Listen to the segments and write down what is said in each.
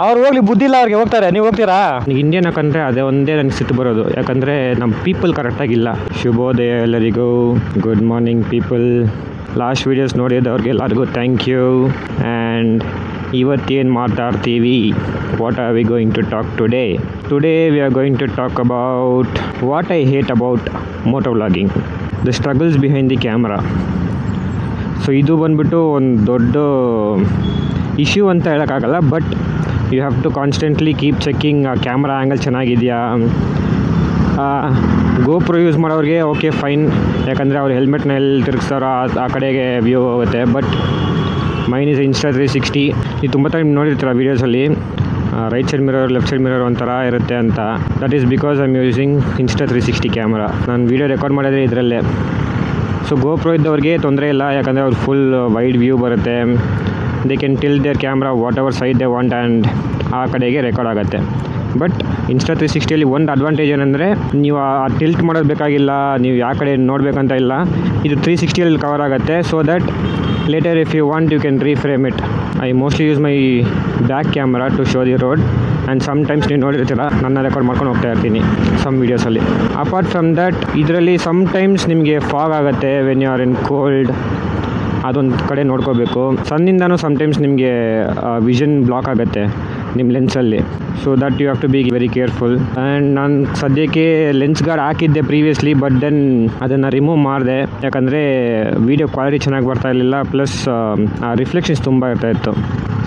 ಅವ್ರು ಹೋಗ್ಲಿ ಬುದ್ಧಿ ಇಲ್ಲ ಅವ್ರಿಗೆ, ಹೋಗ್ತಾರೆ. ನೀವು ಹೋಗ್ತೀರಾ? ಇಂಡಿಯನ್ ಯಾಕಂದರೆ ಅದೇ ಒಂದೇ ನನಗೆ ಸಿಟ್ಟು ಬರೋದು, ಯಾಕಂದರೆ ನಮ್ಮ ಪೀಪಲ್ ಕರೆಕ್ಟಾಗಿಲ್ಲ. ಶುಭೋದಯ ಎಲ್ಲರಿಗೂ, good morning people. Last videos ನೋಡಿದವ್ರಿಗೆ ಎಲ್ಲರಿಗೂ ಥ್ಯಾಂಕ್ ಯು. ಆ್ಯಂಡ್ ಇವತ್ತೇನು ಮಾತಾಡ್ತೀವಿ, what are we going to talk today? Today we are going to talk about what I hate about moto vlogging, the struggles behind the camera. So ಇದು ಬಂದ್ಬಿಟ್ಟು ಒಂದು ದೊಡ್ಡ issue ಅಂತ ಹೇಳೋಕ್ಕಾಗಲ್ಲ, but you have to constantly keep checking camera angle ಚೆನ್ನಾಗಿದೆಯಾ. GoPro use ಮಾಡೋರಿಗೆ okay fine, ಯಾಕಂದರೆ ಅವ್ರು ಹೆಲ್ಮೆಟ್ನಲ್ಲಿ ತಿರುಗಿಸ್ತಾರೋ ಆ ಕಡೆಗೆ ವ್ಯೂ ಹೋಗುತ್ತೆ. But mine is Insta360. ನೀವು ತುಂಬ ಟೈಮ್ ನೋಡಿರ್ತೀರ ವೀಡಿಯೋಸಲ್ಲಿ right side mirror, left side mirror ಒಂಥರ ಇರುತ್ತೆ ಅಂತ. That is because I am using Insta360 camera. ನಾನು ವೀಡಿಯೋ ರೆಕಾರ್ಡ್ ಮಾಡೋದೇ ಇದರಲ್ಲೇ. ಸೊ ಗೋಪ್ರೋ ಇದ್ದವ್ರಿಗೆ ತೊಂದರೆ ಇಲ್ಲ, ಯಾಕಂದರೆ ಅವ್ರು ಫುಲ್ ವೈಡ್ ವ್ಯೂ ಬರುತ್ತೆ. They can tilt their camera whatever side they want and ಆ ಕಡೆಗೆ ರೆಕಾರ್ಡ್ ಆಗುತ್ತೆ. ಬಟ್ Insta360ಯಲ್ಲಿ ಒಂದು ಅಡ್ವಾಂಟೇಜ್ ಏನಂದರೆ ನೀವು ಆ ಟಿಲ್ಟ್ ಮಾಡೋದು ಬೇಕಾಗಿಲ್ಲ, ನೀವು ಯಾವ ಕಡೆ ನೋಡಬೇಕಂತ ಇಲ್ಲ. ಇದು 360ಯಲ್ಲಿ ಕವರ್ ಆಗುತ್ತೆ. So that later if you want you can reframe it. I mostly use my back camera to show the road. And sometimes ನೀವು ನೋಡಿರ್ತೀರ ನನ್ನ ರೆಕಾರ್ಡ್ ಮಾಡ್ಕೊಂಡು ಹೋಗ್ತಾ ಇರ್ತೀನಿ ಸಮ್ ವೀಡಿಯೋಸಲ್ಲಿ. ಅಪಾರ್ಟ್ ಫ್ರಮ್ ದಟ್ ಇದರಲ್ಲಿ ಸಮ್ಟೈಮ್ಸ್ ನಿಮಗೆ ಫಾಗ್ ಆಗುತ್ತೆ when you are in cold, ಅದೊಂದು ಕಡೆ ನೋಡ್ಕೋಬೇಕು. ಸನ್ನಿಂದನೂ ಸಮ್ಟೈಮ್ಸ್ ನಿಮಗೆ ವಿಷನ್ ಬ್ಲಾಕ್ ಆಗುತ್ತೆ ನಿಮ್ಮ ಲೆನ್ಸಲ್ಲಿ. So that you have to be very careful. And ನಾನು ಸದ್ಯಕ್ಕೆ ಲೆನ್ಸ್ ಗಾರ್ಡ್ ಹಾಕಿದ್ದೆ ಪ್ರೀವಿಯಸ್ಲಿ, ಬಟ್ ದೆನ್ ಅದನ್ನು ರಿಮೂವ್ ಮಾಡಿದೆ, ಯಾಕಂದರೆ ವೀಡಿಯೋ ಕ್ವಾಲಿಟಿ ಚೆನ್ನಾಗಿ ಬರ್ತಾ ಇರಲಿಲ್ಲ, ಪ್ಲಸ್ ರಿಫ್ಲೆಕ್ಷನ್ಸ್ ತುಂಬ ಇರ್ತಾಯಿತ್ತು.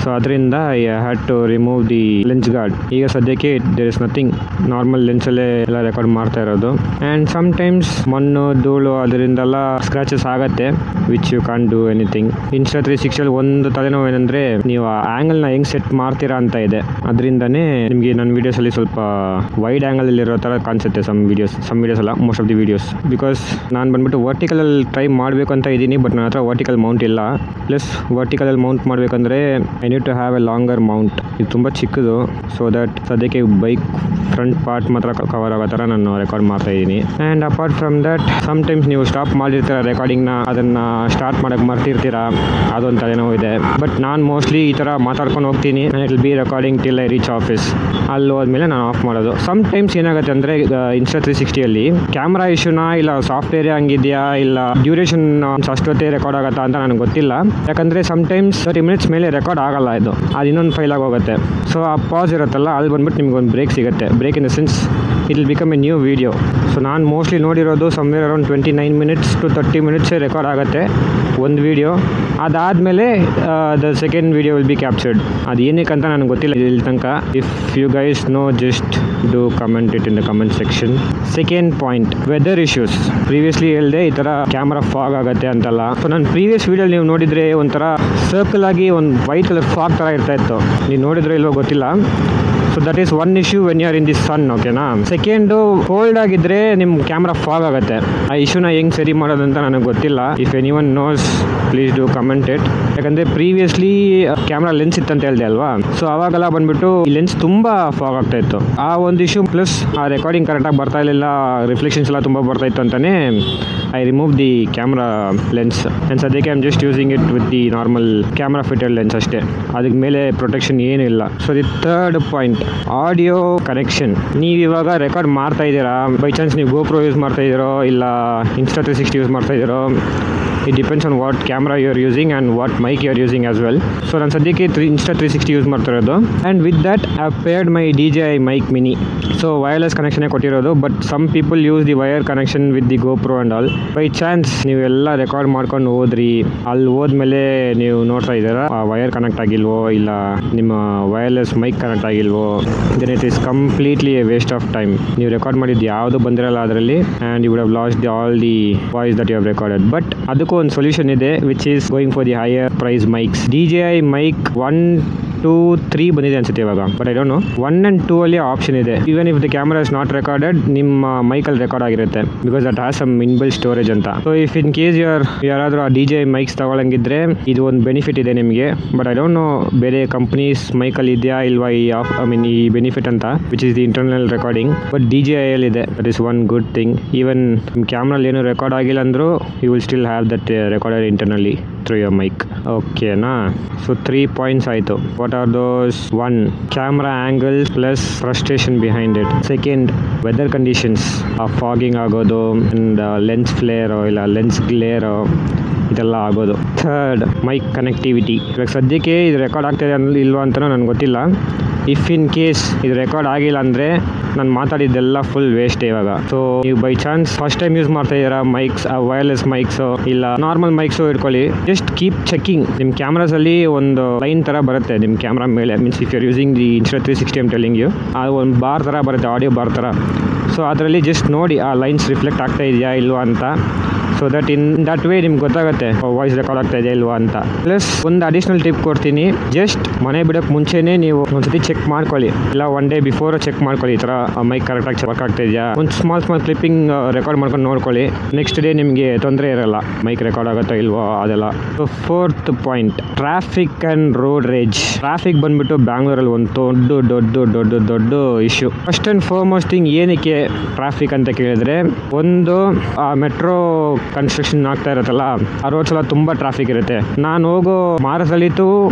ಸೊ ಅದರಿಂದ I had to remove the lens guard. ಈಗ ಸದ್ಯಕ್ಕೆ ದೇರ್ ಇಸ್ ನಥಿಂಗ್, ನಾರ್ಮಲ್ ಲೆನ್ಸಲ್ಲೇ ಎಲ್ಲ ರೆಕಾರ್ಡ್ ಮಾಡ್ತಾ ಇರೋದು. ಆ್ಯಂಡ್ ಸಮ್ಟೈಮ್ಸ್ ಮಣ್ಣು ಧೂಳು ಅದರಿಂದೆಲ್ಲ ಸ್ಕ್ರಾಚಸ್ ಆಗುತ್ತೆ, which you can't do anything. Insta360ಯಲ್ಲಿ ಒಂದು ತಲೆನೋವು ಏನಂದರೆ ನೀವು ಆ ಆ್ಯಂಗಲ್ನ ಹೆಂಗೆ ಸೆಟ್ ಮಾಡ್ತೀರಾ ಅಂತ ಇದೆ. ಅದರಿಂದನೇ ನಿಮಗೆ ನನ್ನ ವೀಡಿಯೋಸಲ್ಲಿ ಸ್ವಲ್ಪ ವೈಡ್ ಆ್ಯಂಗಲಲ್ಲಿರೋ ಥರ ಕಾಣಿಸುತ್ತೆ ಸಮ್ ವೀಡಿಯೋಸ್ ಅಲ್ಲ, most of the videos. Because ನಾನು ಬಂದುಬಿಟ್ಟು ವರ್ಟಿಕಲಲ್ಲಿ ಟ್ರೈ ಮಾಡಬೇಕು ಅಂತ ಇದ್ದೀನಿ, ಬಟ್ ನನ್ನ ಹತ್ರ ವರ್ಟಿಕಲ್ ಮೌಂಟ್ ಇಲ್ಲ. ಪ್ಲಸ್ ವರ್ಟಿಕಲಲ್ಲಿ ಮೌಂಟ್ ಮಾಡಬೇಕಂದ್ರೆ I need to have a longer mount. ಇದು ತುಂಬ ಚಿಕ್ಕದು. ಸೊ ದಟ್ ಸದ್ಯಕ್ಕೆ ಬೈಕ್ ಫ್ರಂಟ್ ಪಾರ್ಟ್ ಮಾತ್ರ ಕವರ್ ಆಗೋ ಥರ ನಾನು ರೆಕಾರ್ಡ್ ಮಾಡ್ತಾ ಇದ್ದೀನಿ. And apart from that sometimes ನೀವು ಸ್ಟಾಪ್ ಮಾಡಿರ್ತೀರ ರೆಕಾರ್ಡಿಂಗ್ನ, ಅದನ್ನು ಸ್ಟಾರ್ಟ್ ಮಾಡೋಕ್ಕೆ ಮರ್ತಿರ್ತೀರ, ಅದೊಂದು ತಲೆನೋವು ಇದೆ. ಬಟ್ ನಾನು ಮೋಸ್ಟ್ಲಿ ಈ ಥರ ಮಾತಾಡ್ಕೊಂಡು ಹೋಗ್ತೀನಿ, and it will be recording till I reach office. ಅಲ್ಲಿ ಹೋದ್ಮೇಲೆ ನಾನು ಆಫ್ ಮಾಡೋದು. ಸಮ್ಟೈಮ್ಸ್ ಏನಾಗುತ್ತೆ ಅಂದರೆ Insta360ಯಲ್ಲಿ ಕ್ಯಾಮ್ರಾ ಇಶ್ಯೂನಾ ಇಲ್ಲ ಸಾಫ್ಟ್ವೇರ್ ಹಂಗಿದೆಯಾ ಇಲ್ಲ ಡ್ಯೂರೇಷನ್ ಅಷ್ಟೊತ್ತೇ ರೆಕಾರ್ಡ್ ಆಗುತ್ತಾ ಅಂತ ನನಗೆ ಗೊತ್ತಿಲ್ಲ. ಯಾಕಂದರೆ ಸಮ್ಟೈಮ್ಸ್ 30 ಮಿನಿಟ್ಸ್ ಮೇಲೆ ರೆಕಾರ್ಡ್ ಆಗಲ್ಲ, ಇದು ಅದು ಇನ್ನೊಂದು ಫೈಲಾಗಿ ಹೋಗುತ್ತೆ. ಸೊ ಆ ಪಾಸ್ ಇರುತ್ತಲ್ಲ, ಅಲ್ಲಿ ಬಂದ್ಬಿಟ್ಟು ನಿಮ್ಗೆ ಒಂದು ಬ್ರೇಕ್ ಸಿಗುತ್ತೆ. Break in the sense it will become a new video. So ನಾನು ಮೋಸ್ಟ್ಲಿ ನೋಡಿರೋದು ಸಮ್ವೇರ್ ಅರೌಂಡ್ 29 ಮಿನಿಟ್ಸ್ ಟು 30 ಮಿನಿಟ್ಸೇ ರೆಕಾರ್ಡ್ ಆಗುತ್ತೆ ಒಂದು ವೀಡಿಯೋ. ಅದಾದಮೇಲೆ the second video will be captured. ಅದು ಏನಕ್ಕೆ ಅಂತ ನನಗೆ ಗೊತ್ತಿಲ್ಲ ಇಲ್ಲಿ ತನಕ. If you guys know, just do comment it in the comment section. Second point, weather issues. Previously ಹೇಳಿದೆ ಈ ಥರ ಕ್ಯಾಮ್ರಾ ಫಾಗ್ ಆಗುತ್ತೆ ಅಂತಲ್ಲ. ಸೊ ನಾನು ಪ್ರೀವಿಯಸ್ ವೀಡಿಯೋಲಿ ನೀವು ನೋಡಿದರೆ ಒಂಥರ ಸರ್ಕಲ್ ಆಗಿ ಒಂದು ವೈಟ್ ಕಲರ್ ಫಾಗ್ ಥರ ಇರ್ತಾಯಿತ್ತು. ನೀವು ನೋಡಿದ್ರೆ ಇಲ್ವೋ ಗೊತ್ತಿಲ್ಲ. So that is one issue when you are in the sun, ಓಕೆನಾ. ಸೆಕೆಂಡು, ಕೋಲ್ಡ್ ಆಗಿದ್ದರೆ ನಿಮ್ಮ ಕ್ಯಾಮ್ರಾ ಫಾಗ್ ಆಗುತ್ತೆ. ಆ ಇಶ್ಯೂನ ಹೆಂಗೆ ಸರಿ ಮಾಡೋದಂತ ನನಗೆ ಗೊತ್ತಿಲ್ಲ. If any one knows please do comment it. ಯಾಕಂದರೆ ಪ್ರೀವಿಯಸ್ಲಿ ಕ್ಯಾಮ್ರಾ ಲೆನ್ಸ್ ಇತ್ತಂತ ಹೇಳಿದೆ ಅಲ್ವಾ. ಸೊ ಅವಾಗೆಲ್ಲ ಬಂದುಬಿಟ್ಟು ಈ ಲೆನ್ಸ್ ತುಂಬ ಫಾಗ್ ಆಗ್ತಾ ಇತ್ತು. ಆ ಒಂದು ಇಶ್ಯೂ ಪ್ಲಸ್ ಆ ರೆಕಾರ್ಡಿಂಗ್ ಕರೆಕ್ಟಾಗಿ ಬರ್ತಾ ಇರಲಿಲ್ಲ, ರಿಫ್ಲೆಕ್ಷನ್ಸ್ ಎಲ್ಲ ತುಂಬ ಬರ್ತಾ ಇತ್ತು ಅಂತಲೇ I remove the camera lens. And ಸದ್ಯಕ್ಕೆ I am just using it with the normal camera fitted lens ಅಷ್ಟೇ. ಅದಕ್ಕೆ ಮೇಲೆ ಪ್ರೊಟೆಕ್ಷನ್ ಏನೂ ಇಲ್ಲ. So the third point, audio connection. ನೀವು ಇವಾಗ ರೆಕಾರ್ಡ್ ಮಾಡ್ತಾ ಇದ್ದೀರಾ, ಬೈ ಚಾನ್ಸ್ ನೀವು ಗೋಪ್ರೋ ಯೂಸ್ ಮಾಡ್ತಾ ಇದ್ದೀರೋ ಇಲ್ಲ Insta360 ಯೂಸ್ ಮಾಡ್ತಾ ಇದ್ದೀರೋ, it depends on what camera you are using and what mic you are using as well. So ನಾನು ಸದ್ಯಕ್ಕೆ Insta360 ಯೂಸ್ ಮಾಡ್ತಾ ಇರೋದು. And with that I have paired my DJI mic mini. So wireless ಕನೆಕ್ಷನೇ ಕೊಟ್ಟಿರೋದು, but some people use the wire connection with the GoPro and all. By chance ನೀವೆಲ್ಲ record ಮಾಡ್ಕೊಂಡು ಹೋದ್ರಿ, ಅಲ್ಲಿ ಹೋದ್ಮೇಲೆ ನೀವು ನೋಡ್ತಾ ಇದ್ದೀರಾ ಆ ವೈರ್ ಕನೆಕ್ಟ್ ಆಗಿಲ್ವೋ ಇಲ್ಲ ನಿಮ್ಮ ವೈರ್ಲೆಸ್ ಮೈಕ್ ಕನೆಕ್ಟ್ ಆಗಿಲ್ವೋ, then it is completely a waste of time. ನೀವು ರೆಕಾರ್ಡ್ ಮಾಡಿದ್ದು ಯಾವುದು ಬಂದಿರಲ್ಲ ಅದರಲ್ಲಿ, and you would have lost all the voice that you have recorded. But ಅದಕ್ಕೂ ಒಂದು ಸೊಲ್ಯೂಷನ್ ಇದೆ, which is going for the higher price mics. DJI mic 1, 2, 3 ಬಂದಿದೆ ಅನ್ಸುತ್ತೆ ಇವಾಗ, but I don't know. 1 and 2 ಅಲ್ಲಿ ಆಪ್ಷನ್ ಇದೆ. Even if the camera is not recorded, ನಿಮ್ಮ ಮೈಕಲ್ಲಿ ರೆಕಾರ್ಡ್ ಆಗಿರುತ್ತೆ, because that has some inbuilt storage ಅಂತ. ಸೊ ಇಫ್ ಇನ್ ಕೇಸ್ ಯಾರಾದರೂ ಆ DJI ಮೈಕ್ಸ್ ತಗೊಳ್ಳಂಗಿದ್ರೆ ಇದು ಒಂದು ಬೆನಿಫಿಟ್ ಇದೆ ನಿಮಗೆ. ಬಟ್ ಐ ಡೋಂಟ್ ನೋ ಬೇರೆ ಕಂಪ್ನೀಸ್ ಮೈಕಲ್ಲಿ ಇದೆಯಾ ಇಲ್ವಾ ಈ ಬೆನಿಫಿಟ್ ಅಂತ, which is the internal recording. But DJI ಅಲ್ಲಿ ಇದೆ, that is one good thing. Even ನಿಮ್ಮ ಕ್ಯಾಮ್ರಲ್ಲಿ ಏನು ರೆಕಾರ್ಡ್ ಆಗಿಲ್ಲ ಅಂದರೂ you will still have that recorded internally through your mic, ಓಕೆನಾ. ಸೊ 3 ಪಾಯಿಂಟ್ಸ್ ಆಯಿತು. what are those? One, camera angle plus frustration behind it. Second, weather conditions, fogging ಆಗೋದು and lens ಫ್ಲೇರೋ ಇಲ್ಲ ಲೆನ್ಸ್ ಗ್ಲೇರೋ ಇದೆಲ್ಲ ಆಗೋದು. Third, mic connectivity. ಇವಾಗ ಸದ್ಯಕ್ಕೆ ಇದು ರೆಕಾರ್ಡ್ ಆಗ್ತಾಯಿದೆ ಇಲ್ವಾ ಅಂತಲೂ ನನಗೆ ಗೊತ್ತಿಲ್ಲ. ಇಫ್ ಇನ್ ಕೇಸ್ ಇದು ರೆಕಾರ್ಡ್ ಆಗಿಲ್ಲ ಅಂದರೆ ನಾನು ಮಾತಾಡಿದ್ದೆಲ್ಲ ಫುಲ್ ವೇಸ್ಟ್ ಇವಾಗ. ಸೊ ನೀವು by chance first time use ಮಾಡ್ತಾ ಇದ್ದೀರಾ ಮೈಕ್ಸ್, ವೈರ್ಲೆಸ್ ಮೈಕ್ಸು ಇಲ್ಲ ನಾರ್ಮಲ್ ಮೈಕ್ಸು ಇಟ್ಕೊಳ್ಳಿ. Just keep checking. ನಿಮ್ಮ ಕ್ಯಾಮ್ರಾಸಲ್ಲಿ ಒಂದು ಲೈನ್ ಥರ ಬರುತ್ತೆ ನಿಮ್ಮ ಕ್ಯಾಮ್ರಾ ಮೇಲೆ. Means if you are using the Insta360 I'm telling you, ಅದು ಒಂದು ಬಾರ್ ಥರ ಬರುತ್ತೆ, ಆಡಿಯೋ ಬಾರ್ ಥರ. ಸೊ ಅದರಲ್ಲಿ ಜಸ್ಟ್ ನೋಡಿ ಆ ಲೈನ್ಸ್ ರಿಫ್ಲೆಕ್ಟ್ ಆಗ್ತಾ ಇದೆಯಾ ಇಲ್ವಾ ಅಂತ. So that in that way ನಿಮ್ಗೆ ಗೊತ್ತಾಗುತ್ತೆ ವಾಯ್ಸ್ ರೆಕಾರ್ಡ್ ಆಗ್ತಾ ಇದೆಯಾ ಇಲ್ವಾ ಅಂತ. ಪ್ಲಸ್ ಒಂದು ಅಡಿಷ್ನಲ್ ಟಿಪ್ ಕೊಡ್ತೀನಿ. ಜಸ್ಟ್ ಮನೆ ಬಿಡೋಕ್ಕೆ ಮುಂಚೆನೇ ನೀವು ಒಂದ್ಸತಿ ಚೆಕ್ ಮಾಡ್ಕೊಳ್ಳಿ, ಇಲ್ಲ ಒನ್ ಡೇ ಬಿಫೋರ್ ಚೆಕ್ ಮಾಡ್ಕೊಳ್ಳಿ, ಈ ಥರ ಮೈಕ್ ಕರೆಕ್ಟಾಗಿ ವರ್ಕ್ ಆಗ್ತಾ ಇದೆಯಾ. ಒಂದು ಸ್ಮಾಲ್ ಕ್ಲಿಪ್ಪಿಂಗ್ ರೆಕಾರ್ಡ್ ಮಾಡ್ಕೊಂಡು ನೋಡ್ಕೊಳ್ಳಿ. ನೆಕ್ಸ್ಟ್ ಡೇ ನಿಮಗೆ ತೊಂದರೆ ಇರಲ್ಲ ಮೈಕ್ ರೆಕಾರ್ಡ್ ಆಗುತ್ತೋ ಇಲ್ವೋ ಅದೆಲ್ಲ. So fourth point, traffic and road rage. Traffic ಬಂದುಬಿಟ್ಟು ಬ್ಯಾಂಗ್ಳೂರಲ್ಲಿ ಒಂದು ದೊಡ್ಡ issue. First and foremost thing, ಏನಕ್ಕೆ ಟ್ರಾಫಿಕ್ ಅಂತ ಕೇಳಿದ್ರೆ, ಒಂದು ಆ ಮೆಟ್ರೋ ಕನ್ಸ್ಟ್ರಕ್ಷನ್ ಆಗ್ತಾ ಇರುತ್ತಲ್ಲ, ಆ ರೋಡ್ಸ್ ಎಲ್ಲ ತುಂಬ ಟ್ರಾಫಿಕ್ ಇರುತ್ತೆ. ನಾನು ಹೋಗೋ ಮಾರಸಳ್ಳಿ ಟು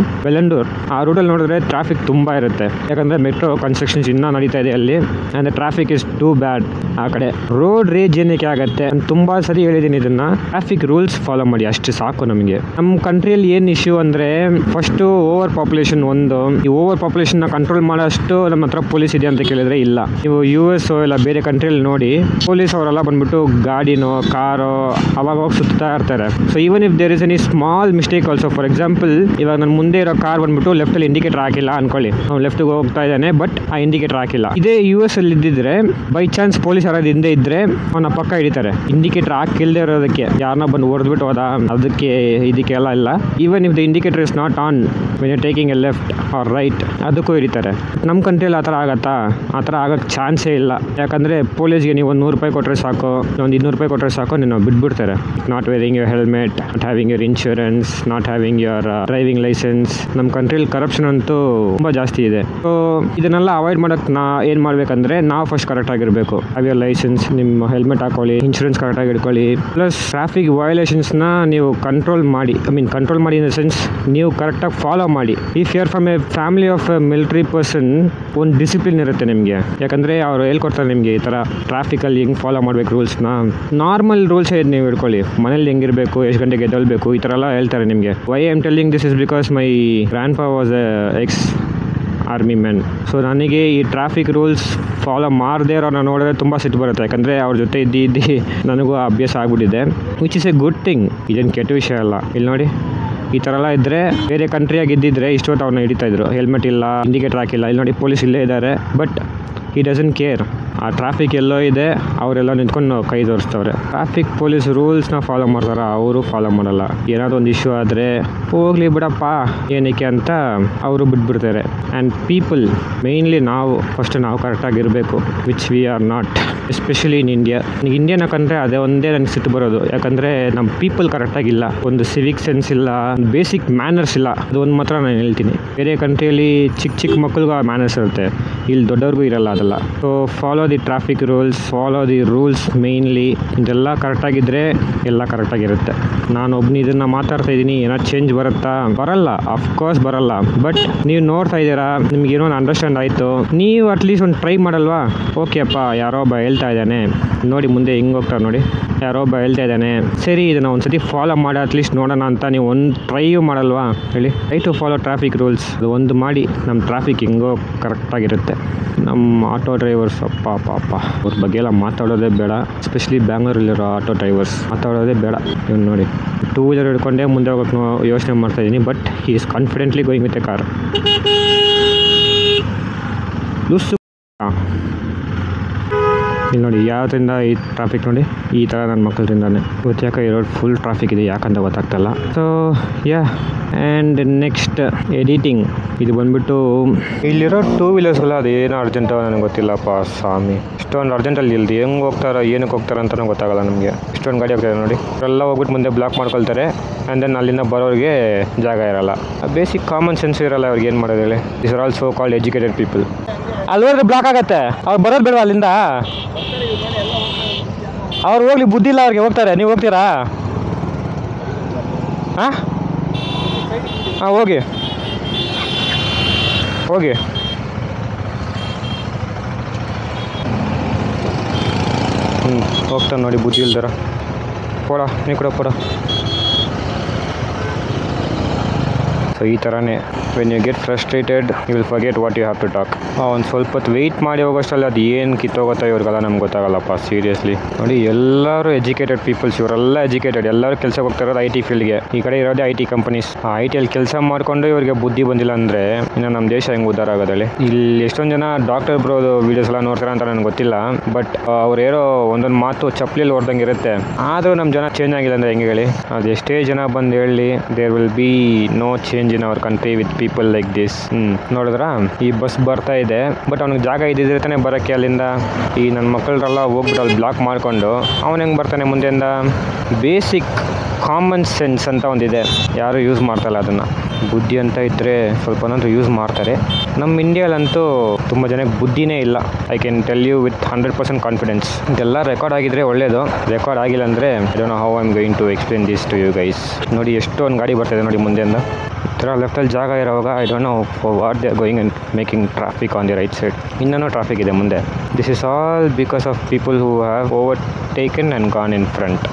ವೆಲ್ಲಂಡೂರ್ ಆ ರೂಟಲ್ಲಿ ನೋಡಿದ್ರೆ ಟ್ರಾಫಿಕ್ ತುಂಬ ಇರುತ್ತೆ. ಯಾಕಂದರೆ ಮೆಟ್ರೋ ಕನ್ಸ್ಟ್ರಕ್ಷನ್ಸ್ ಇನ್ನೂ ನಡೀತಾ ಇದೆ ಅಲ್ಲಿ, and traffic is too bad ಆ ಕಡೆ. ರೋಡ್ ರೇಜ್ ಏನಕ್ಕೆ ಆಗುತ್ತೆ, ನಾನು ತುಂಬ ಸರಿ ಹೇಳಿದ್ದೀನಿ ಇದನ್ನು. ಟ್ರಾಫಿಕ್ ರೂಲ್ಸ್ ಫಾಲೋ ಮಾಡಿ, ಅಷ್ಟು ಸಾಕು ನಮಗೆ. ನಮ್ಮ ಕಂಟ್ರಿಯಲ್ಲಿ ಏನು ಇಶ್ಯೂ ಅಂದರೆ, ಫಸ್ಟು ಓವರ್ ಪಾಪ್ಯುಲೇಷನ್. ಒಂದು ಈ ಓವರ್ ಪಾಪ್ಯುಲೇಷನ್ನ ಕಂಟ್ರೋಲ್ ಮಾಡೋಷ್ಟು ನಮ್ಮ ಹತ್ರ ಪೊಲೀಸ್ ಇದೆ ಅಂತ ಕೇಳಿದ್ರೆ ಇಲ್ಲ. ನೀವು US ಇಲ್ಲ ಬೇರೆ ಕಂಟ್ರಿಯಲ್ಲಿ ನೋಡಿ, ಪೊಲೀಸ್ ಅವರೆಲ್ಲ ಬಂದ್ಬಿಟ್ಟು ಗಾಡಿನೋ ಕಾರೋ ಅವಾಗ ಹೋಗಿ ಸುತ್ತಾ ಇರ್ತಾರೆ. So even if there is any small mistake also, for example ಇವಾಗ ನನ್ನ ಮುಂದೆ ಇರೋ ಕಾರ್ ಬಂದ್ಬಿಟ್ಟು ಲೆಫ್ಟಲ್ಲಿ ಇಂಡಿಕೇಟರ್ ಹಾಕಿಲ್ಲ ಅನ್ಕೊಳ್ಳಿ, ಅವ್ನು ಲೆಫ್ಟ್ಗೆ ಹೋಗ್ತಾ ಇದ್ದಾನೆ ಬಟ್ ಆ ಇಂಡಿಕೇಟರ್ ಹಾಕಿಲ್ಲ. ಇದೇ US ಅಲ್ಲಿ ಇದ್ದಿದ್ರೆ ಬೈ ಚಾನ್ಸ್ ಪೊಲೀಸ್ ಯಾರಾದ್ರು ಹಿಂದೆ ಇದ್ರೆ ಅವನ ಪಕ್ಕ ಹಿಡಿತಾರೆ. ಇಂಡಿಕೇಟರ್ ಹಾಕಿಲ್ದೇ ಇರೋದಕ್ಕೆ ಯಾರನ್ನ ಬಂದು ಹೊಡೆದ್ಬಿಟ್ಟು ಹೋದ, ಅದಕ್ಕೆ ಇದಕ್ಕೆಲ್ಲ ಇಲ್ಲ. Even if the indicator is not on when you taking a left or right, ಅದಕ್ಕೂ ಹಿಡಿತಾರೆ. ನಮ್ಮ ಕಂಟ್ರಿಯಲ್ಲಿ ಆ ಥರ ಆಗತ್ತಾ? ಆ ಥರ ಆಗೋಕ್ಕೆ ಚಾನ್ಸೇ ಇಲ್ಲ. ಯಾಕಂದರೆ ಪೊಲೀಸ್ಗೆ ನೀವು ಒಂದು $100 ಕೊಟ್ಟರೆ ಸಾಕು, ಒಂದು $200 ಕೊಟ್ಟರೆ ಸಾಕು, ನೀನು ಬಿಟ್ಬಿಡ್ತಾರೆ. Not wearing your helmet, not having your insurance, not having your driving licence. ನಮ್ಮ ಕಂಟ್ರಿಯಲ್ಲಿ ಕರಪ್ಷನ್ ಅಂತೂ ತುಂಬ ಜಾಸ್ತಿ ಇದೆ. ಸೊ ಇದನ್ನೆಲ್ಲ ಅವಾಯ್ಡ್ ಮಾಡೋಕ್ಕೆ ಏನು ಮಾಡಬೇಕಂದ್ರೆ, ನಾವು ಫಸ್ಟ್ ಕರೆಕ್ಟಾಗಿರಬೇಕು. ಹ್ಯಾವ್ ಯುವರ್ ಲೈಸೆನ್ಸ್, ನಿಮ್ಮ ಹೆಲ್ಮೆಟ್ ಹಾಕೊಳ್ಳಿ, ಇನ್ಶೂರೆನ್ಸ್ ಕರೆಕ್ಟಾಗಿ ಇಟ್ಕೊಳ್ಳಿ. ಪ್ಲಸ್ ಟ್ರಾಫಿಕ್ ವಯೋಲೇಷನ್ಸ್ನ ನೀವು ಕಂಟ್ರೋಲ್ ಮಾಡಿ, ಕಂಟ್ರೋಲ್ ಮಾಡಿ ಇನ್ ದ ಸೆನ್ಸ್ ನೀವು ಕರೆಕ್ಟಾಗಿ ಫಾಲೋ ಮಾಡಿ. If you are from a family of a military person, ಒಂದು ಡಿಸಿಪ್ಲಿನ್ ಇರುತ್ತೆ ನಿಮಗೆ. ಯಾಕಂದರೆ ಅವರು ಹೇಳ್ಕೊಡ್ತಾರೆ ನಿಮಗೆ ಈ ಥರ ಟ್ರಾಫಿಕಲ್ಲಿ ಹೆಂಗೆ ಫಾಲೋ ಮಾಡಬೇಕು ರೂಲ್ಸ್ನ. ನಾರ್ಮಲ್ ರೂಲ್ಸ್ ನೀವು ಇಟ್ಕೊಳ್ಳಿ, ಮನೇಲಿ ಹೆಂಗಿರಬೇಕು, ಎಷ್ಟು ಗಂಟೆಗೆ ಎದ್ದೇಳಬೇಕು, ಈ ಥರ ಎಲ್ಲ ಹೇಳ್ತಾರೆ ನಿಮಗೆ. Why I am telling this is because my grandfather was ex army man. So ನನಗೆ ಈ ಟ್ರಾಫಿಕ್ ರೂಲ್ಸ್ ಫಾಲೋ ಮಾಡದೇ ಇರೋನ ನೋಡಿದ್ರೆ ತುಂಬ ಸಿಟ್ಟು ಬರುತ್ತೆ. ಯಾಕಂದರೆ ಅವ್ರ ಜೊತೆ ಇದ್ದು ನನಗೂ ಅಭ್ಯಾಸ ಆಗಿಬಿಟ್ಟಿದೆ, which is A good thing. ಇದೇನು ಕೆಟ್ಟ ವಿಷಯ ಅಲ್ಲ. ಇಲ್ಲಿ ನೋಡಿ, ಈ ಥರ ಎಲ್ಲ ಇದ್ದರೆ, ಬೇರೆ ಕಂಟ್ರಿಯಾಗಿ ಇದ್ದಿದ್ರೆ ಇಷ್ಟೊತ್ತು ಅವ್ರನ್ನ ಹಿಡಿತಾಯಿದ್ರು. ಹೆಲ್ಮೆಟ್ ಇಲ್ಲ, ಇಂಡಿಕೇಟರ್ ಹಾಕಿಲ್ಲ, ಇಲ್ಲಿ ನೋಡಿ ಪೊಲೀಸ್ ಇಲ್ಲೇ ಇದ್ದಾರೆ, ಬಟ್ he doesn't care. ಆ ಟ್ರಾಫಿಕ್ ಎಲ್ಲೋ ಇದೆ, ಅವರೆಲ್ಲ ನಿಂತ್ಕೊಂಡು ಕೈ ತೋರಿಸ್ತವ್ರೆ. ಟ್ರಾಫಿಕ್ ಪೊಲೀಸ್ ರೂಲ್ಸ್ನ ಫಾಲೋ ಮಾಡ್ತಾರೆ, ಅವರು ಫಾಲೋ ಮಾಡಲ್ಲ. ಏನಾದರೂ ಒಂದು ಇಶ್ಯೂ ಆದರೆ ಹೋಗ್ಲಿ ಬಿಡಪ್ಪ ಏನಕ್ಕೆ ಅಂತ ಅವರು ಬಿಟ್ಬಿಡ್ತಾರೆ. ಆ್ಯಂಡ್ ಪೀಪಲ್, ಮೇಯ್ನ್ಲಿ ನಾವು ಕರೆಕ್ಟಾಗಿರಬೇಕು, which we are not, especially in India. ಇಂಡಿಯಾನ ಕಂಡ್ರೆ ಅದೇ ಒಂದೇ ನನಗೆ ಸಿಟ್ಟು ಬರೋದು. ಯಾಕಂದರೆ ನಮ್ಮ ಪೀಪಲ್ ಕರೆಕ್ಟಾಗಿಲ್ಲ, ಒಂದು ಸಿವಿಕ್ ಸೆನ್ಸ್ ಇಲ್ಲ, ಬೇಸಿಕ್ ಮ್ಯಾನರ್ಸ್ ಇಲ್ಲ. ಅದು ಒಂದು ಮಾತ್ರ ನಾನು ಹೇಳ್ತೀನಿ. ಬೇರೆ ಕಂಟ್ರಿಯಲ್ಲಿ ಚಿಕ್ಕ ಮಕ್ಕಳಿಗೂ ಆ ಮ್ಯಾನರ್ಸ್ ಇರುತ್ತೆ, ಇಲ್ಲಿ ದೊಡ್ಡವ್ರಿಗೂ ಇರಲ್ಲ ಅದೆಲ್ಲ. So follow the traffic rules, follow the rules mainly. ಇದೆಲ್ಲ ಕರೆಕ್ಟಾಗಿದ್ದರೆ ಎಲ್ಲ ಕರೆಕ್ಟಾಗಿರುತ್ತೆ. ನಾನು ಒಬ್ಬನು ಇದನ್ನು ಮಾತಾಡ್ತಾ ಇದ್ದೀನಿ, ಏನೋ ಚೇಂಜ್ ಬರುತ್ತಾ? ಬರಲ್ಲ, ಅಫ್ಕೋರ್ಸ್ ಬರಲ್ಲ. ಬಟ್ ನೀವು ನೋಡ್ತಾ ಇದ್ದೀರಾ, ನಿಮ್ಗೇನೋ ಒಂದು ಅಂಡರ್ಸ್ಟ್ಯಾಂಡ್ ಆಯಿತು, ನೀವು ಅಟ್ಲೀಸ್ಟ್ ಒಂದು ಟ್ರೈ ಮಾಡಲ್ವಾ? ಓಕೆ ಅಪ್ಪ, ಯಾರೋ ಒಬ್ಬ ಹೇಳ್ತಾ ಇದ್ದಾನೆ ನೋಡಿ, ಮುಂದೆ ಹಿಂಗೆ ಹೋಗ್ತಾರೆ ನೋಡಿ, ಯಾರೋ ಒಬ್ಬ ಹೇಳ್ತಾ ಇದ್ದಾನೆ, ಸರಿ ಇದನ್ನು ಒಂದು ಸತಿ ಫಾಲೋ ಮಾಡಿ ಅಟ್ಲೀಸ್ಟ್ ನೋಡೋಣ ಅಂತ ನೀವು ಒಂದು ಟ್ರೈಯೂ ಮಾಡಲ್ವಾ ಹೇಳಿ? Try to follow traffic rules. ಅದು ಒಂದು ಮಾಡಿ ನಮ್ಮ ಟ್ರಾಫಿಕ್ ಹಿಂಗೋ ಕರೆಕ್ಟಾಗಿರುತ್ತೆ. ನಮ್ಮ ಆಟೋ ಡ್ರೈವರ್ಸ್ ಅಪ್ಪ ಅವ್ರ ಬಗ್ಗೆ ಎಲ್ಲ ಮಾತಾಡೋದೇ ಬೇಡ. ಎಸ್ಪೆಷಲಿ ಬ್ಯಾಂಗ್ಳೂರಲ್ಲಿರೋ ಆಟೋ ಡ್ರೈವರ್ಸ್ ಮಾತಾಡೋದೇ ಬೇಡ. ಇವ್ನು ನೋಡಿ, 2 ವೀಲರ್ ಹಿಡ್ಕೊಂಡೇ ಮುಂದೆ ಹೋಗೋಕ್ಕೆ ಯೋಚನೆ ಮಾಡ್ತಾಯಿದ್ದೀನಿ, but he is confidently going with A car. ಇಲ್ಲಿ ನೋಡಿ, ಯಾವುದರಿಂದ ಈ ಟ್ರಾಫಿಕ್ ನೋಡಿ, ಈ ಥರ ನನ್ನ ಮಕ್ಕಳಿಂದಾನೆ ಇವತ್ತು ಯಾಕೆ ಈ ರೋಡ್ ಫುಲ್ ಟ್ರಾಫಿಕ್ ಇದೆ, ಯಾಕಂತ ಗೊತ್ತಾಗ್ತಲ್ಲ. So yeah, and next editing. ಇದು ಬಂದುಬಿಟ್ಟು ಇಲ್ಲಿರೋ 2 ವೀಲರ್ಸ್ಗಳ ಅದು ಏನೋ ಅರ್ಜೆಂಟೋ ನನಗೆ ಗೊತ್ತಿಲ್ಲಪ್ಪ ಸ್ವಾಮಿ. ಇಷ್ಟೊಂದು ಅರ್ಜೆಂಟಲ್ಲಿ ಇಲ್ದು ಹೆಂಗೆ ಹೋಗ್ತಾರೋ ಏನಕ್ಕೆ ಹೋಗ್ತಾರೆ ಅಂತಲೂ ಗೊತ್ತಾಗಲ್ಲ ನಮಗೆ. ಇಷ್ಟೊಂದು ಗಾಡಿ ಹೋಗ್ತಾರೆ ನೋಡಿ, ಅವರೆಲ್ಲ ಹೋಗ್ಬಿಟ್ಟು ಮುಂದೆ ಬ್ಲಾಕ್ ಮಾಡ್ಕೊಳ್ತಾರೆ. ಆ್ಯಂಡ್ ದೆನ್ ಅಲ್ಲಿಂದ ಬರೋರಿಗೆ ಜಾಗ ಇರಲ್ಲ. ಬೇಸಿಕ್ ಕಾಮನ್ ಸೆನ್ಸ್ ಇರಲ್ಲ ಅವ್ರಿಗೆ. ಏನು ಮಾಡೋದು ಹೇಳಿ? This are also called educated people. ಅಲ್ಲಿ ಹೋದ್ರೆ ಬ್ಲಾಕ್ ಆಗತ್ತೆ, ಅವ್ರು ಬರೋದು ಬೇಡ ಅಲ್ಲಿಂದ. ಅವ್ರು ಹೋಗ್ಲಿ, ಬುದ್ಧಿ ಇಲ್ಲ ಅವ್ರಿಗೆ, ಹೋಗ್ತಾರೆ. ನೀವು ಹೋಗ್ತೀರಾ? ಹಾಂ ಹೋಗಿ. ಹೋಗಿ. ಹೋಗ್ತಾನೆ ನೋಡಿ ಬುದ್ಧಿ ಇಲ್ದಾರ. ಪೋಡ ನೀ ಕೂಡ ಪೋಡ. ಸೊ ಈ ಥರನೇ when you get frustrated you will forget what you have to talk. ಒಂದು ಸ್ವಲ್ಪ ಹೊತ್ತು ವೆಯ್ಟ್ ಮಾಡಿ ಹೋಗೋಷ್ಟರಲ್ಲಿ ಅದು ಏನು ಕಿತ್ತೋಗುತ್ತೋ ಇವ್ರಿಗೆಲ್ಲ ನಮ್ಗೆ ಗೊತ್ತಾಗಲ್ಲಪ್ಪ ಸೀರಿಯಸ್ಲಿ. ನೋಡಿ ಎಲ್ಲರೂ ಎಜುಕೇಟೆಡ್ ಪೀಪಲ್ಸ್, ಇವರೆಲ್ಲ ಎಜುಕೇಟೆಡ್, ಎಲ್ಲರೂ ಕೆಲಸ ಹೋಗ್ತಾ ಇರೋದು IT ಫೀಲ್ಡ್ಗೆ. ಈ ಕಡೆ ಇರೋದೇ IT ಕಂಪನೀಸ್. IT ಕೆಲಸ ಮಾಡಿಕೊಂಡು ಇವ್ರಿಗೆ ಬುದ್ಧಿ ಬಂದಿಲ್ಲ ಅಂದರೆ ಇನ್ನು ನಮ್ಮ ದೇಶ ಹೆಂಗೆ ಉದ್ಧಾರ ಆಗೋದಲ್ಲಿ. ಇಲ್ಲಿ ಎಷ್ಟೊಂದು ಜನ ಡಾಕ್ಟರ್ ಬ್ರೋದು ವೀಡಿಯೋಸ್ ಎಲ್ಲ ನೋಡ್ತಾರೆ ಅಂತ ನನಗೆ ಗೊತ್ತಿಲ್ಲ, ಬಟ್ ಅವ್ರು ಹೇಳೋ ಒಂದೊಂದು ಮಾತು ಚಪ್ಪಲಿಯಲ್ಲಿ ಹೊಡೆದಂಗೆ ಇರುತ್ತೆ. ಆದರೂ ನಮ್ಮ ಜನ ಚೇಂಜ್ ಆಗಿಲ್ಲ ಅಂದರೆ ಹೆಂಗೆ ಹೇಳಿ? ಅದು ಎಷ್ಟೇ ಜನ ಬಂದು ಹೇಳಿ, there will be no change in our country with people like this. ನೋಡಿದ್ರ ಈ ಬಸ್ ಬರ್ತಾ ಇದೆ, ಬಟ್ ಅವ್ನಿಗೆ ಜಾಗ ಇದ್ದಿದ್ರೆ ತಾನೇ ಬರೋಕ್ಕೆ ಅಲ್ಲಿಂದ. ಈ ನನ್ನ ಮಕ್ಕಳೆಲ್ಲ ಹೋಗ್ಬಿಟ್ಟು ಅಲ್ಲಿ ಬ್ಲಾಕ್ ಮಾಡಿಕೊಂಡು ಅವನು ಹೆಂಗೆ ಬರ್ತಾನೆ ಮುಂದೆಯಿಂದ? ಬೇಸಿಕ್ ಕಾಮನ್ ಸೆನ್ಸ್ ಅಂತ ಒಂದಿದೆ, ಯಾರು ಯೂಸ್ ಮಾಡ್ತಾಯಿಲ್ಲ ಅದನ್ನು. ಬುದ್ಧಿ ಅಂತ ಇದ್ದರೆ ಸ್ವಲ್ಪನಾದರೂ ಯೂಸ್ ಮಾಡ್ತಾರೆ. ನಮ್ಮ ಇಂಡಿಯಾಲಂತೂ ತುಂಬ ಜನಕ್ಕೆ ಬುದ್ಧಿನೇ ಇಲ್ಲ. I can tell you with 100% confidence. ಇದೆಲ್ಲ ರೆಕಾರ್ಡ್ ಆಗಿದ್ರೆ ಒಳ್ಳೆಯದು, ರೆಕಾರ್ಡ್ ಆಗಿಲ್ಲ ಅಂದರೆ I don't know how I am going to explain this to you guys. ನೋಡಿ ಎಷ್ಟೊಂದು ಗಾಡಿ ಬರ್ತಾಯಿದೆ ನೋಡಿ ಮುಂದೆಯಿಂದ. ಈ ಥರ ಲೆಫ್ಟಲ್ಲಿ ಜಾಗ ಇರೋವಾಗ I don't know for what they are going and making traffic on the right side. ಇನ್ನೂ ಟ್ರಾಫಿಕ್ ಇದೆ ಮುಂದೆ. This is all because of people who have overtaken and gone in front.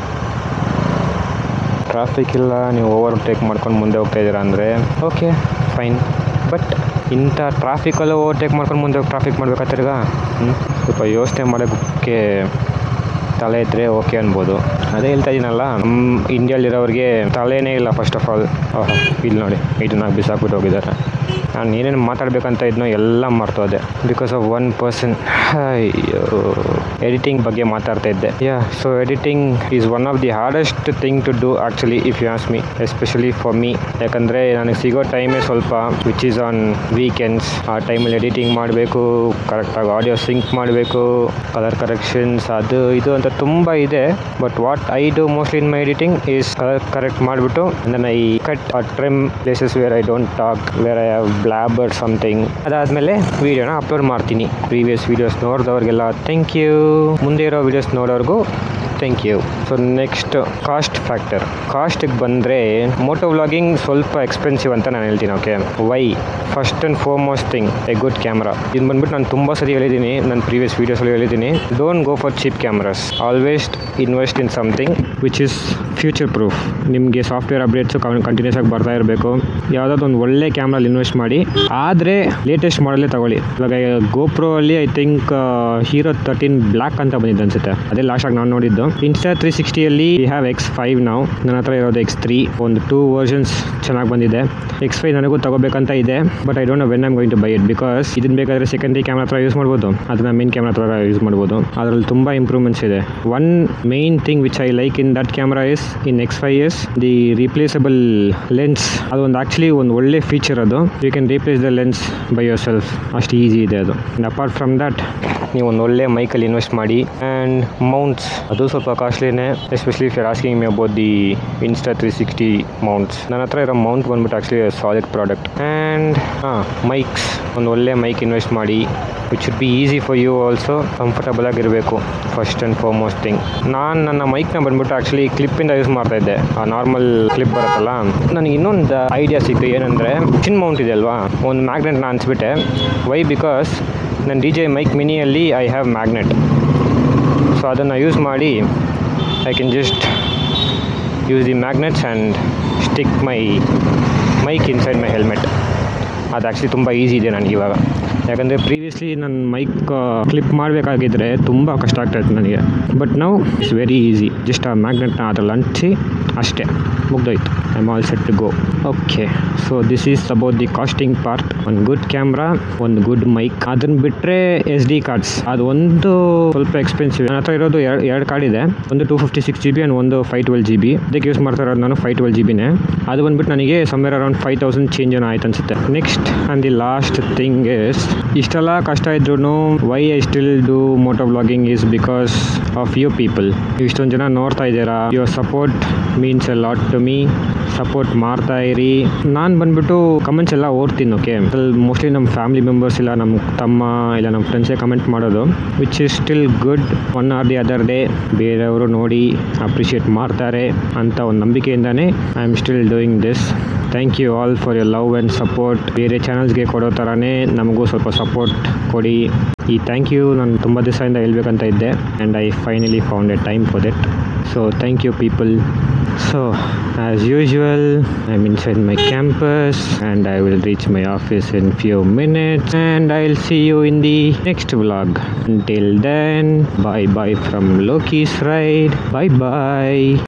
Traffic ಇಲ್ಲ, ನೀವು ಓವರ್ಟೇಕ್ ಮಾಡ್ಕೊಂಡು ಮುಂದೆ ಹೋಗ್ತಾ ಇದ್ದೀರಾ ಅಂದರೆ ಓಕೆ ಫೈನ್, ಬಟ್ ಇಂಥ ಟ್ರಾಫಿಕಲ್ಲೂ ಓವರ್ಟೇಕ್ ಮಾಡ್ಕೊಂಡು ಮುಂದೆ ಹೋಗಿ ಟ್ರಾಫಿಕ್ ಮಾಡ್ಬೇಕಾಗ್ತಿರ್ಗ ಸ್ವಲ್ಪ ಯೋಚನೆ ಮಾಡೋಕ್ಕೆ ತಲೆ ಇದ್ದರೆ ಓಕೆ ಅನ್ಬೋದು. ಅದೇ ಹೇಳ್ತಾ ಇದ್ದೀನಲ್ಲ, ನಮ್ಮ ಇಂಡಿಯಾಲಿರೋರಿಗೆ ತಲೆನೇ ಇಲ್ಲ ಫಸ್ಟ್ ಆಫ್ ಆಲ್. ಇಲ್ಲಿ ನೋಡಿ ಇದನ್ನ ಬಿಸಾಕ್ಬಿಟ್ಟು ಹೋಗಿದ್ದಾರೆ. ನಾನು ಏನೇನು ಮಾತಾಡಬೇಕಂತ ಇದನ್ನೋ ಎಲ್ಲ ಮರ್ತೋದೆ ಬಿಕಾಸ್ ಆಫ್ ಒನ್ ಪರ್ಸನ್. ಅಯ್ಯೋ, ಎಡಿಟಿಂಗ್ ಬಗ್ಗೆ ಮಾತಾಡ್ತಾ ಇದ್ದೆ. So editing is one of the hardest thing to do actually if you ask me, especially for me. ಯಾಕಂದರೆ ನನಗೆ ಸಿಗೋ ಟೈಮೇ ಸ್ವಲ್ಪ, ವಿಚ್ ಈಸ್ ಆನ್ ವೀಕೆಂಡ್ಸ್. ಆ ಟೈಮಲ್ಲಿ ಎಡಿಟಿಂಗ್ ಮಾಡಬೇಕು, ಕರೆಕ್ಟಾಗಿ ಆಡಿಯೋ ಸಿಂಕ್ ಮಾಡಬೇಕು, ಕಲರ್ ಕರೆಕ್ಷನ್ಸ್, ಅದು ಇದು ಅಂತ ತುಂಬ ಇದೆ. But what I do mostly in my editing is colour correct ಮಾಡಿಬಿಟ್ಟು then I cut or trim places where I don't talk, where I have blab or something. ಅದಾದಮೇಲೆ ವೀಡಿಯೋನ upload ಮಾಡ್ತೀನಿ. ಪ್ರೀವಿಯಸ್ ವೀಡಿಯೋಸ್ ನೋಡಿದವ್ರಿಗೆಲ್ಲ ಥ್ಯಾಂಕ್ ಯು, ಮುಂದೆ ಇರೋ videos ನೋಡೋರ್ಗೂ thank you. So next cost factor. ಕಾಸ್ಟಿಗೆ ಬಂದರೆ ಮೋಟೋ ವ್ಲಾಗಿಂಗ್ ಸ್ವಲ್ಪ ಎಕ್ಸ್ಪೆನ್ಸಿವ್ ಅಂತ ನಾನು ಹೇಳ್ತೀನಿ. Okay, why? First and foremost thing a good camera. ಇದು ಬಂದ್ಬಿಟ್ಟು ನಾನು ತುಂಬ ಸರಿ ಹೇಳಿದ್ದೀನಿ, ನನ್ನ ಪ್ರೀವಿಯಸ್ ವೀಡಿಯೋಸಲ್ಲಿ ಹೇಳಿದ್ದೀನಿ, don't go for cheap cameras. Always invest in something which is future proof. ನಿಮಗೆ ಸಾಫ್ಟ್ವೇರ್ ಅಪ್ಡೇಟ್ಸು ಕಂಟಿನ್ಯೂಸ್ ಆಗಿ ಬರ್ತಾ ಇರಬೇಕು. ಯಾವುದಾದ್ರು ಒಂದು ಒಳ್ಳೆ ಕ್ಯಾಮ್ರಲ್ಲಿ ಇನ್ವೆಸ್ಟ್ ಮಾಡಿ, ಆದರೆ ಲೇಟೆಸ್ಟ್ ಮಾಡಲೇ ತಗೊಳ್ಳಿ. ಇವಾಗ ಗೋಪ್ರೋ ಅಲ್ಲಿ ಐ ಥಿಂಕ್ ಹೀರೋ 13 ಬ್ಲ್ಯಾಕ್ ಅಂತ ಬಂದಿದ್ದು ಅನ್ಸುತ್ತೆ, ಅದೇ ಲಾಸ್ಟಾಗಿ ನಾನು ನೋಡಿದ್ದು. Insta360 ವಿ ಹ್ಯಾವ್ X5 ನಾವು. ನನ್ನ ಹತ್ರ ಇರೋದು X3. ಒಂದು 2 ವರ್ಷನ್ಸ್ ಚೆನ್ನಾಗಿ ಬಂದಿದೆ. X5 ನನಗೂ ತಗೋಬೇಕಂತ ಇದೆ, but I don't know when I'm going to buy it. Because ಇದನ್ನ ಬೇಕಾದರೆ ಸೆಕೆಂಡ್ರಿ ಕ್ಯಾಮ್ರಾ ಹತ್ರ ಯೂಸ್ ಮಾಡ್ಬೋದು, ಅದನ್ನ ಮೇನ್ ಕ್ಯಾಮ್ರಾ ಹತ್ರ ಯೂಸ್ ಮಾಡ್ಬೋದು. ಅದರಲ್ಲಿ ತುಂಬ ಇಂಪ್ರೂವ್ಮೆಂಟ್ಸ್ ಇದೆ. One main thing which I like in that camera is in X5 is the replaceable lens. ಅದೊಂದು ಆ್ಯಕ್ಚುಲಿ ಒಂದು ಒಳ್ಳೆ ಫೀಚರ್. ಅದು you can replace the lens by yourself, ಅಷ್ಟು ಈಸಿ ಇದೆ ಅದು. ಆ್ಯಂಡ್ ಅಪಾರ್ಟ್ ಫ್ರಮ್ ದಟ್, ನೀವು ಒಂದು ಒಳ್ಳೆ ಮೈಕಲ್ಲಿ ಇನ್ವೆಸ್ಟ್ ಮಾಡಿ. ಆ್ಯಂಡ್ ಮೌಂಟ್ಸ್, ಅದು ಸ್ವಲ್ಪ ಕಾಸ್ಟ್ಲಿನೇ, especially if you're asking me about the Insta360 mounts. ನನ್ನ ಹತ್ರ ಇರೋ ಮೌಂಟ್ ಬಂದ್ಬಿಟ್ಟು actually solid product. And mics, ಒಂದು ಒಳ್ಳೆ ಮೈಕ್ ಇನ್ವೆಸ್ಟ್ ಮಾಡಿ, which should be easy for you also. Comfortable ಆಗಿರಬೇಕು ಫಸ್ಟ್ ಆ್ಯಂಡ್ ಫಾರ್ಮೋಸ್ಟ್ ಥಿಂಗ್. ನಾನು ನನ್ನ ಮೈಕ್ನ ಬಂದ್ಬಿಟ್ಟು ಆ್ಯಕ್ಚುಲಿ ಕ್ಲಿಪ್ಪಿಂದ ಯೂಸ್ ಮಾಡ್ತಾ ಇದ್ದೆ, ಆ ನಾರ್ಮಲ್ ಕ್ಲಿಪ್ ಬರುತ್ತಲ್ಲ. ನನಗೆ ಇನ್ನೊಂದು ಐಡಿಯಾ ಸಿಕ್ತು, ಏನಂದರೆ ಚಿನ್ ಮೌಂಟ್ ಇದೆ ಅಲ್ವಾ, ಒಂದು ಮ್ಯಾಗ್ನೆಟ್ನ ಅನ್ಸ್ಬಿಟ್ಟೆ. ವೈ? ಬಿಕಾಸ್ ನನ್ನ DJI ಮೈಕ್ ಮಿನಿಯಲ್ಲಿ ಐ ಹ್ಯಾವ್ ಮ್ಯಾಗ್ನೆಟ್. ಸೊ ಅದನ್ನು ಯೂಸ್ ಮಾಡಿ I can just use the magnets and stick my mic inside my helmet. ಅದು ಆ್ಯಕ್ಚುಲಿ ತುಂಬ ಈಸಿ ಇದೆ ನನಗೆ ಇವಾಗ. ಯಾಕಂದರೆ ಪ್ರೀವಿಯಸ್ಲಿ ನನ್ನ ಮೈಕ್ ಕ್ಲಿಪ್ ಮಾಡಬೇಕಾಗಿದ್ದರೆ ತುಂಬ ಕಷ್ಟ ಆಗ್ತಾಯಿತ್ತು ನನಗೆ. ಬಟ್ ನಾವು ಇಟ್ಸ್ ವೆರಿ ಈಸಿ. ಜಸ್ಟ್ ಆ ಮ್ಯಾಗ್ನೆಟ್ನ ಅದ್ರಲ್ಲಿ ಅಂಟಿಸಿ ಅಷ್ಟೇ, ಮುಗ್ದೋಯ್ತು. I am all set to go. Okay, so this is about the costing part. ಒಂದು ಗುಡ್ ಕ್ಯಾಮ್ರಾ, ಒಂದು ಗುಡ್ ಮೈಕ್. ಅದನ್ನು ಬಿಟ್ಟರೆ SD ಕಾರ್ಡ್ಸ್, ಅದು ಒಂದು ಸ್ವಲ್ಪ ಎಕ್ಸ್ಪೆನ್ಸಿವ್. ನನ್ನ ಹತ್ರ ಇರೋದು ಎರಡು ಕಾರ್ಡ್ ಇದೆ, ಒಂದು 256 GB ಆ್ಯಂಡ್ ಒಂದು 512 GB. ಅದಕ್ಕೆ ಯೂಸ್ ಮಾಡ್ತಾ ಇರೋದು ನಾನು 512 GB. ಅದು ಬಂದ್ಬಿಟ್ಟು ನನಗೆ ಸಮ್ವೇರ್ ಅರೌಂಡ್ 5000 ಚೇಂಜ್ ಏನೋ ಆಯ್ತು ಅನ್ಸುತ್ತೆ. Next and the last thing is, ಇಷ್ಟೆಲ್ಲ ಕಷ್ಟ ಇದ್ರೂ why I still do moto vlogging is because of you people. ಇಷ್ಟೊಂದು ಜನ ನೋಡ್ತಾ ಇದ್ದೀರಾ. Your support means a lot to me. Support ಮಾಡ್ತಾ ಇರಿ. ನಾನು ಬಂದ್ಬಿಟ್ಟು ಕಮೆಂಟ್ಸ್ ಎಲ್ಲ ಓದ್ತೀನಿ. ಓಕೆ, ಮೋಸ್ಟ್ಲಿ ನಮ್ಮ ಫ್ಯಾಮಿಲಿ ಮೆಂಬರ್ಸ್ ಇಲ್ಲ ನಮ್ಮ ತಮ್ಮ ಇಲ್ಲ ನಮ್ಮ ಫ್ರೆಂಡ್ಸೇ ಕಮೆಂಟ್ ಮಾಡೋದು, which is still good. One or the other day ಬೇರೆಯವರು ನೋಡಿ ಅಪ್ರಿಷಿಯೇಟ್ ಮಾಡ್ತಾರೆ ಅಂತ ಒಂದು ನಂಬಿಕೆಯಿಂದಾನೇ I am still doing this. Thank you all for your love and support. ಬೇರೆ ಚಾನಲ್ಸ್ಗೆ ಕೊಡೋ ಥರನೇ ನಮಗೂ ಸ್ವಲ್ಪ ಸಪೋರ್ಟ್ ಕೊಡಿ. ಈ ಥ್ಯಾಂಕ್ ಯು ನಾನು ತುಂಬ ದಿವಸದಿಂದ ಹೇಳ್ಬೇಕಂತ ಇದ್ದೆ, and I finally found a time for that. So thank you people. So as usual, I'm inside my campus and I will reach my office in few minutes, and I'll see you in the next vlog. Until then, bye bye from Loki's Ride. Bye bye.